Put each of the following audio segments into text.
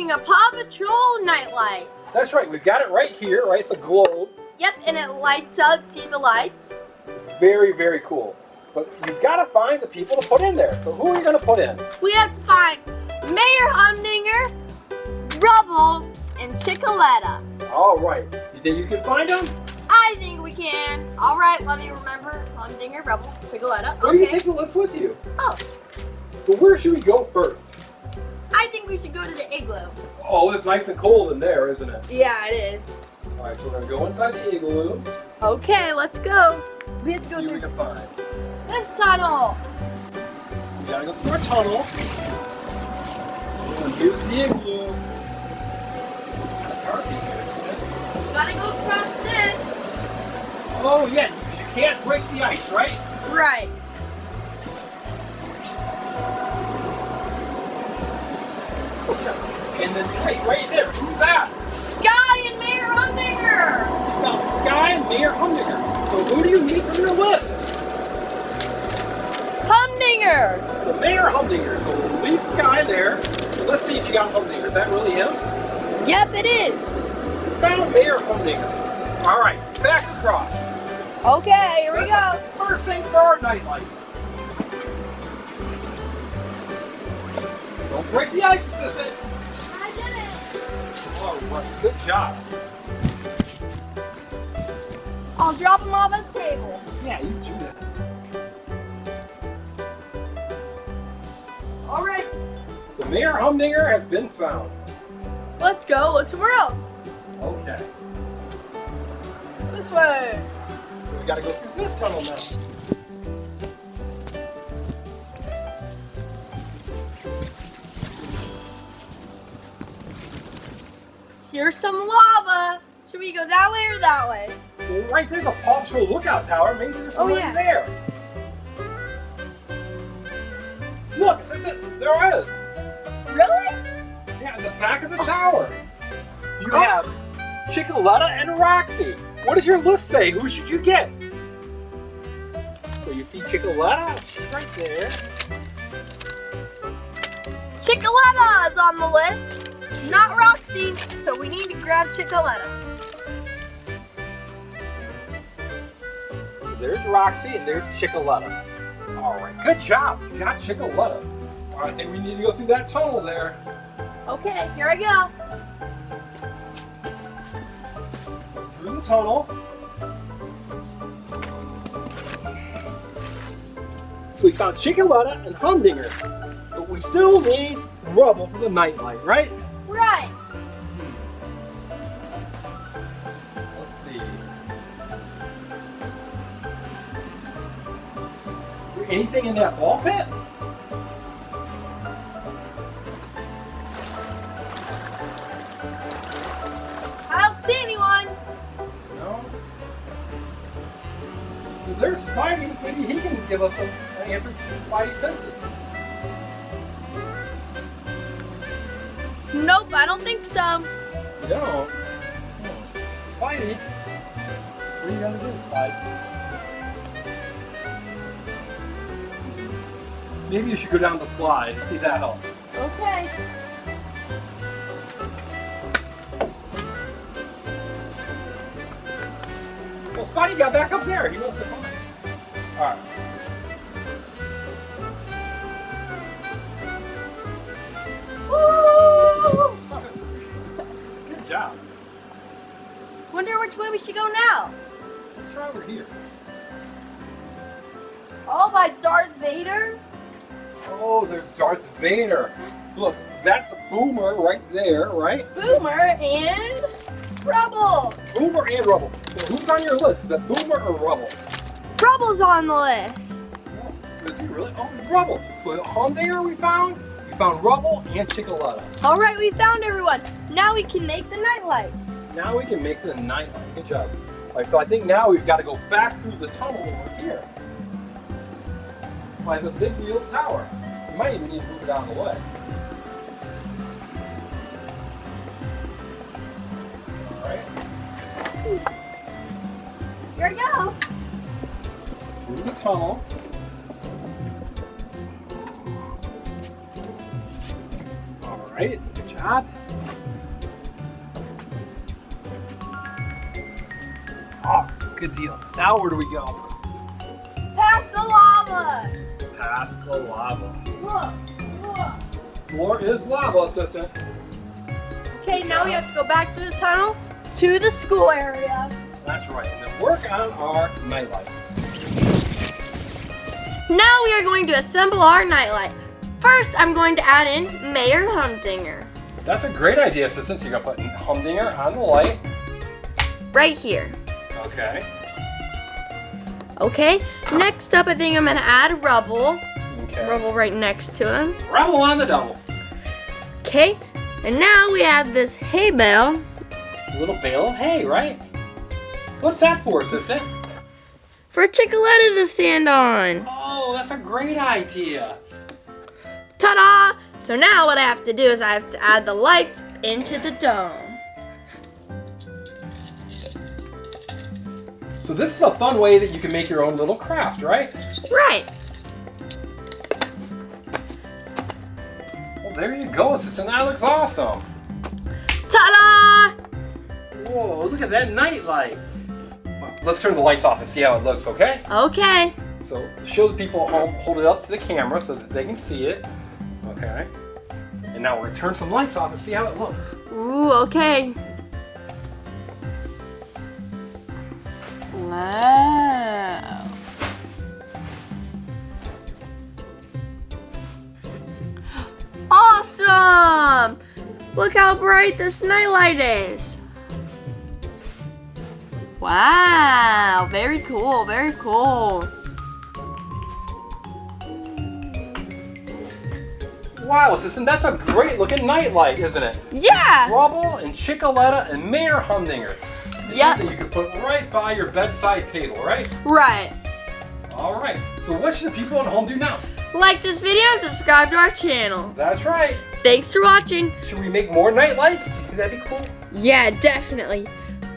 making a Paw Patrol nightlight. That's right, we've got it right here, right? It's a globe. Yep, and it lights up. See the lights? It's very, very cool. But you've got to find the people to put in there. So who are you going to put in? We have to find Mayor Humdinger, Rubble, and Chickolaetta. All right. You think you can find them? I think we can. All right, let me remember. Humdinger, Rubble, Chickolaetta. Or you take the list with you. Oh. So where should we go first? I think we should go to the igloo. Oh, it's nice and cold in there, isn't it? Yeah, it is. All right, so we're going to go inside the igloo. Okay, let's go. We have to go See what we through can find. this tunnel. We got to go through our tunnel. And here's the igloo. We gotta go across this. Oh, yeah, because you can't break the ice, right? Right. And then right there, who's that? Sky and Mayor Humdinger. You found Sky and Mayor Humdinger. So who do you need from your list? Humdinger. The Mayor Humdinger. So we'll leave Sky there. Let's see if you got Humdinger. Is that really him? Yep, it is. Found Mayor Humdinger. All right, back across. Okay, here we go. First thing for our nightlight. Don't break the ice, Assistant. I did it. All right, good job. I'll drop them off at the table. Yeah, you do that. All right, So Mayor Humdinger has been found. let's go look somewhere else. Okay. This way. So we got to go through this tunnel now. Here's some lava. Should we go that way or that way? Well, right there's a Paw Patrol lookout tower. Maybe there's somebody yeah. there. Look, Assistant, there is. Really? Yeah, in the back of the tower. You have Chickolaetta and Roxy. What does your list say? Who should you get? So you see Chickolaetta right there. Chickolaetta is on the list, not Roxy. So we need to grab Chickolaetta. So there's Roxy and there's Chickolaetta. All right, good job. You got Chickolaetta. All right, I think we need to go through that tunnel there. Okay, here I go. So through the tunnel. So we found Chickolaetta and Humdinger, but we still need Rubble for the nightlight, right? Right. Let's see. Is there anything in that ball pit? I don't see anyone. No. Well, there's Spidey. Maybe he can give us an answer to Spidey senses. Nope, I don't think so. You don't? Spidey. What are you going to do, Spidey? Maybe you should go down the slide and see if that helps. Okay. Well, Spidey got back up there. He wants to climb. All right. Woo! Good job. Wonder which way we should go now. Let's try over here. Oh, by Darth Vader? Oh, there's Darth Vader. Look, that's a Boomer right there, right? Boomer and Rubble. Boomer and Rubble. So who's on your list? Is that Boomer or Rubble? Rubble's on the list. Is he really? Oh, Rubble. So Humdinger we found Rubble and Chickolaetta. All right, we found everyone. Now we can make the nightlight. Now we can make the nightlight. Good job. All right, so I think now we've got to go back through the tunnel over here. By the Big Wheels Tower. We might even need to move it out of the way. Alright. Here we go. Through the tunnel. Alright, good job. job. Oh, good deal. Now where do we go? Past the lava. Past the lava. Look. Floor is lava, assistant. Okay, now we have to go back through the tunnel to the school area. That's right. And then work on our nightlight. Now we are going to assemble our nightlight. First, I'm going to add in Mayor Humdinger. That's a great idea, assistant. So you're gonna put Humdinger on the light. Right here. Okay. Okay, next up I think I'm gonna add Rubble. Okay. Rubble right next to him. Rubble on the double. Okay, and now we have this hay bale. A little bale of hay, right? What's that for, assistant? For Chickolaetta to stand on. Oh, that's a great idea. Ta-da! So now what I have to do is I have to add the lights into the dome. So this is a fun way that you can make your own little craft, right? Right. Well, there you go, assistant. That looks awesome. Ta-da! Whoa, look at that night light. Well, let's turn the lights off and see how it looks, okay? Okay. So show the people at home, hold it up to the camera so that they can see it. Okay. And now we're gonna turn some lights off and see how it looks. Ooh, okay. Wow. Awesome! Look how bright this nightlight is. Wow, very cool, very cool. Wow, assistant, that's a great looking nightlight, isn't it? Yeah! Rubble and Chickolaetta and Mayor Humdinger. It's Yep. something you could put right by your bedside table, right? Right. All right. So what should the people at home do now? Like this video and subscribe to our channel. That's right. Thanks for watching. Should we make more night lights? Do you think that'd be cool? Yeah, definitely.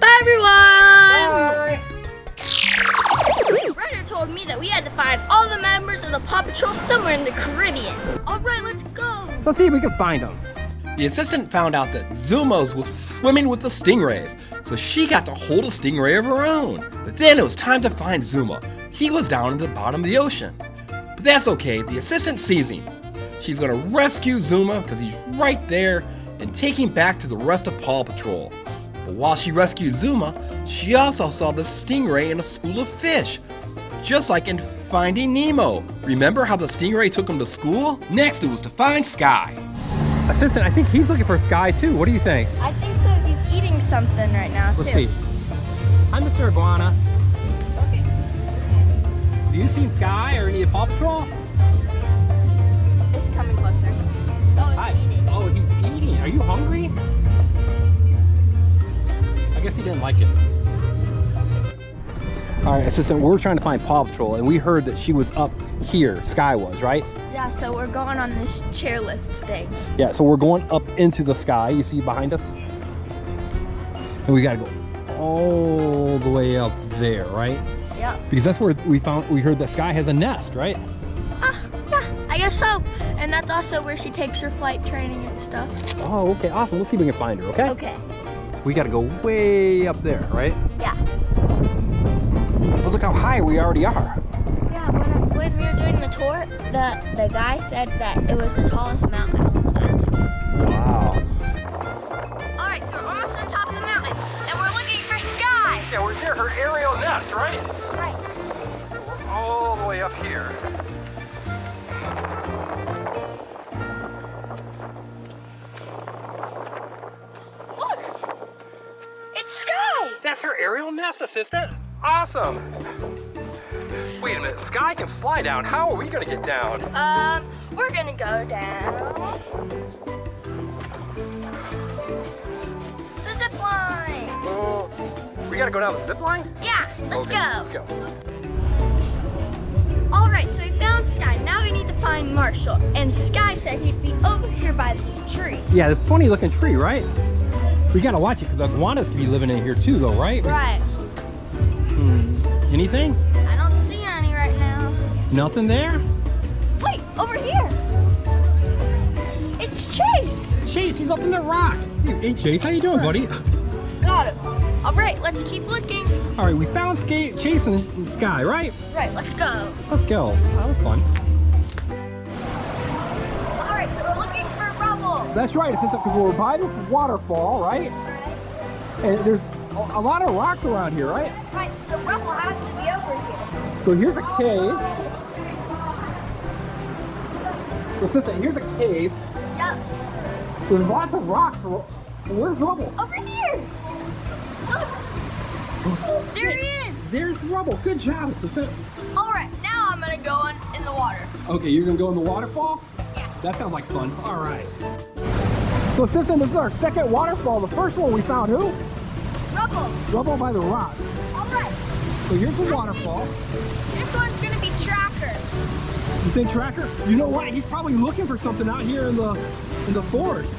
Bye, everyone! Bye. Ryder told me that we had to find all the members of the Paw Patrol somewhere in the Caribbean. All right, let's go. Let's see if we can find them. The assistant found out that Zuma's was swimming with the stingrays, so she got to hold a stingray of her own. But then it was time to find Zuma. He was down at the bottom of the ocean. But that's okay, the assistant sees him. She's gonna rescue Zuma because he's right there and take him back to the rest of Paw Patrol. But while she rescued Zuma, she also saw the stingray in a school of fish. Just like in Finding Nemo. Remember how the stingray took him to school? Next it was to find Sky. Assistant, I think he's looking for Sky too. What do you think? I think so. He's eating something right now, Let's see. Hi, Mr. Iguana. Okay. Have you seen Sky or any of Paw Patrol? It's coming closer. Oh, it's Hi. eating. Oh, he's eating. Are you hungry? I guess he didn't like it. All right, assistant, we're trying to find Paw Patrol, and we heard that she was up here. Sky was, right? Yeah, so we're going on this chairlift thing. Yeah, so we're going up into the sky. You see behind us? And we gotta go all the way up there, right? Yep. Because that's where we heard that Sky has a nest, right? Yeah, I guess so. And that's also where she takes her flight training and stuff. Oh, okay, awesome. Let's see if we can find her, okay? Okay. We gotta go way up there, right? Yeah. But look how high we already are. Yeah, when we were doing the tour, the guy said that it was the tallest mountain on the planet. Wow. All right, so we're almost to the top of the mountain, and we're looking for Sky. Yeah, we're near her aerial nest, right? Right. We're all the way up here. Look! It's Sky! That's her aerial nest, assistant. Awesome. Wait a minute, Sky can fly down. How are we gonna get down? We're gonna go down the zip line. Oh, we gotta go down the zip line? Yeah, let's Okay, go. Let's go. All right, so we found Sky. Now we need to find Marshall. And Sky said he'd be over here by this tree. Yeah, this funny looking tree, right? We gotta watch it because iguanas could be living in here too, though, right? Right. Anything? I don't see any right now. Nothing there? Wait, over here. It's Chase. Chase. He's up in the rock. Hey, Chase, how you doing, buddy? Got it. All right, let's keep looking. All right, we found Chase and Sky, right? Right, let's go. Let's go. That was fun. All right, so we're looking for Rubble. That's right. Since we're by this waterfall, right? And there's a lot of rocks around here, right? Right, so Rubble has to be over here. So here's a cave. So sister, here's a cave. Yep. There's lots of rocks. Where's Rubble? Over here. Look. There he is. There's Rubble. Good job, sister. All right, now I'm gonna go in the water. Okay, you're gonna go in the waterfall? Yeah. That sounds like fun. All right. So sister, this is our second waterfall. The first one we found who? Rubble. Rubble by the rock. All right. So here's the waterfall. This one's gonna be Tracker. You think Tracker? You know what? He's probably looking for something out here in the forest.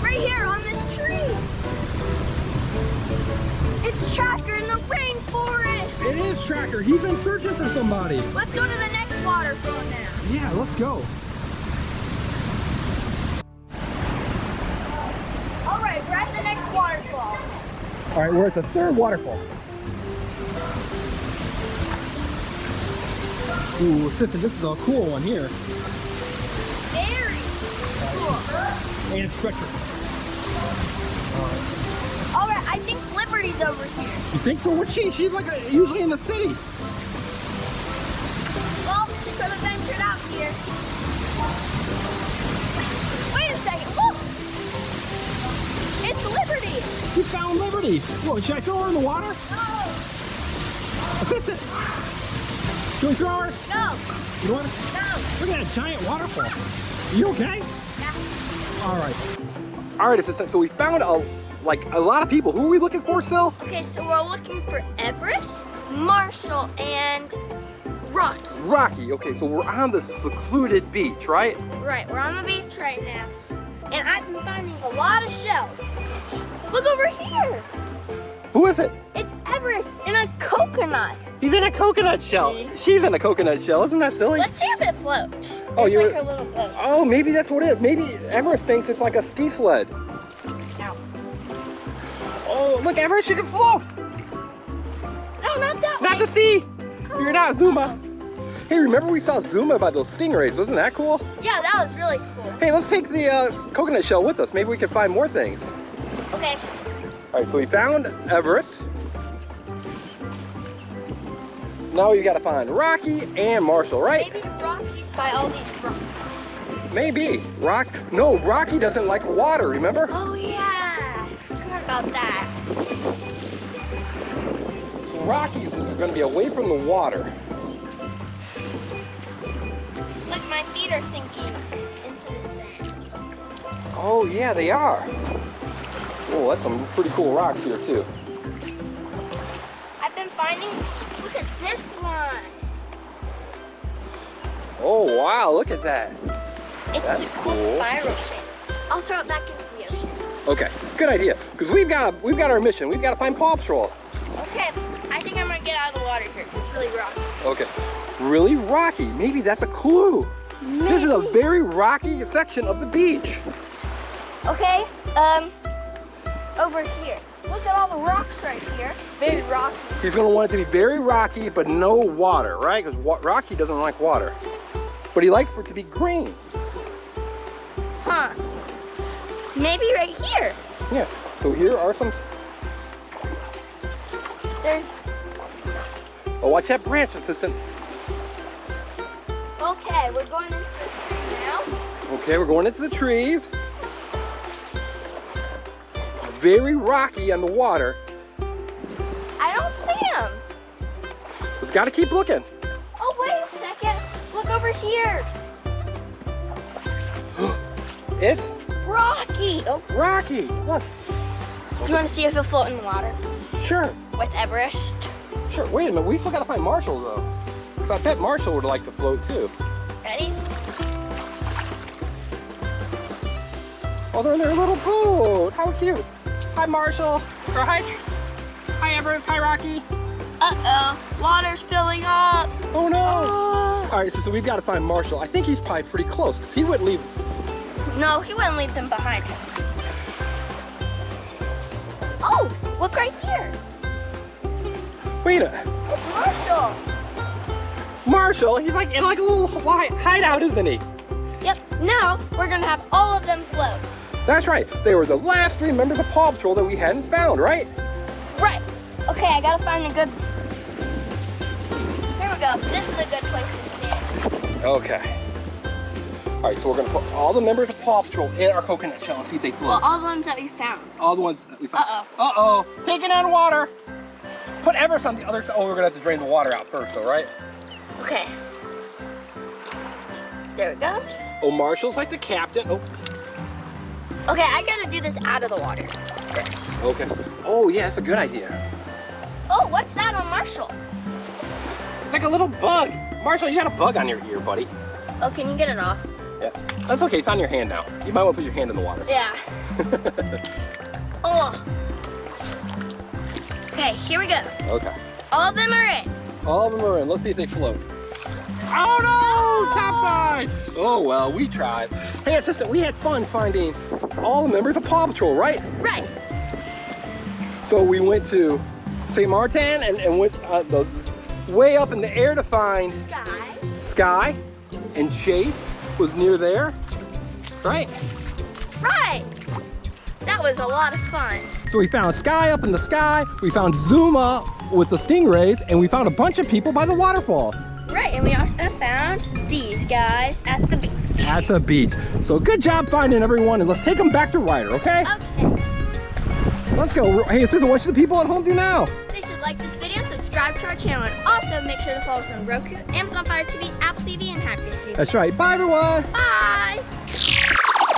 Right here on this tree. It's Tracker in the rainforest. It is Tracker. He's been searching for somebody. Let's go to the next waterfall now. Yeah, let's go. All right, we're at the next waterfall. All right, we're at the third waterfall. Ooh, sister, this is a cool one here. Very cool. And it's treacherous. All right, I think Liberty's over here. You think so? What's she? She's like usually in the city. Well, she could have ventured out here. Wait a second, look! It's Liberty! You found Liberty. Whoa, should I throw her in the water? No! Assistant! Should we throw her? No! You want her? No! Look at that giant waterfall. Are you okay? Yeah. All right. All right, assistant. So we found a lot of people. Who are we looking for, Sil? Okay, so we're looking for Everest, Marshall, and Rocky. Rocky. Okay, so we're on the secluded beach, right? Right, we're on the beach right now. And I've been finding a lot of shells. Look over here! Who is it? It's Everest in a coconut. He's in a coconut shell. She's in a coconut shell. Isn't that silly? Let's see if it floats. Oh, it's you're- like her little boat. Oh, maybe that's what it is. Maybe Everest thinks it's like a ski sled. No. Oh, look, Everest, you can float. No, not that Not way. to sea. You're not Zuma. Hey, remember we saw Zuma by those stingrays? Wasn't that cool? Yeah, that was really cool. Hey, let's take the coconut shell with us. Maybe we can find more things. Okay. All right, so we found Everest. Now you got to find Rocky and Marshall, right? Maybe Rocky's by all these rocks. Maybe. No, Rocky doesn't like water, remember? Oh, yeah. I forgot about that. So Rocky's going to be away from the water. Look, my feet are sinking into the sand. Oh, yeah, they are. Oh, that's some pretty cool rocks here, too. I've been finding, look at this one. Oh, wow, look at that. It's That's a cool cool. spiral shape. I'll throw it back into the ocean. Okay, good idea. Because we've got our mission. We've got to find Paw Patrol. Okay, I think I'm gonna get out of the water here. It's really rocky. Okay, really rocky. Maybe that's a clue. This is a very rocky section of the beach. Okay, over here. Look at all the rocks right here. Very rocky. He's going to want it to be very rocky, but no water, right? Because Rocky doesn't like water. But he likes for it to be green. Huh. Maybe right here. Yeah, so here are some... There's, Oh, watch that branch, assistant. okay, we're going into the tree now. Okay, we're going into the trees. Very rocky on the water. I don't see him. Just got to keep looking. Oh, wait a second. Look over here. It's Rocky. Oh, Rocky. Look. do you want to see if he'll float in the water Sure. with Everest? Sure. Wait a minute. We still got to find Marshall, though. Because I bet Marshall would like to float, too. Ready? Oh, they're in their little boat. How cute. Hi, Marshall. Or hi Everest. Hi, Rocky. Uh-oh, water's filling up. Oh, no. All right, so we've got to find Marshall. I think he's probably pretty close because he wouldn't leave No, he wouldn't leave them behind. Oh, look right here. Wait a It's Marshall. Marshall, he's like in like a little hideout, isn't he? Yep, now we're gonna have all of them float. That's right. They were the last 3 members of Paw Patrol that we hadn't found, right? Right. Okay, I gotta find a good... Here we go. This is a good place to stand. Okay. All right, so we're gonna put all the members of Paw Patrol in our coconut shell and see if they float. Well, all the ones that we found. All the ones that we found. Uh-oh. Uh-oh. Taking on water. Put Everest on the other side. Oh, we're gonna have to drain the water out first, though, right? Okay. There we go. Oh, Marshall's like the captain. Oh, Okay, I gotta do this out of the water. okay. Oh, yeah, that's a good idea. Oh, what's that on Marshall? It's like a little bug. Marshall, you got a bug on your ear, buddy. Oh, can you get it off? Yeah. That's okay. It's on your hand now. You might want to put your hand in the water. Yeah. Oh. Okay, here we go. Okay. All of them are in. All of them are in. Let's see if they float. Oh no! Topside! Oh well, we tried. Hey assistant, we had fun finding all the members of Paw Patrol, right? Right. So we went to St. Martin and went way up in the air to find Sky, and Chase was near there, right? Right. That was a lot of fun. So we found Sky up in the sky, we found Zuma with the stingrays, and we found a bunch of people by the waterfalls. Right, and we also found these guys at the beach. At the beach. So good job finding everyone, and let's take them back to Ryder, okay? Okay. Let's go. Hey, assistant, what should the people at home do now? They should like this video, subscribe to our channel, and also make sure to follow us on Roku, Amazon Fire TV, Apple TV, and Happy TV. That's right. Bye, everyone. Bye.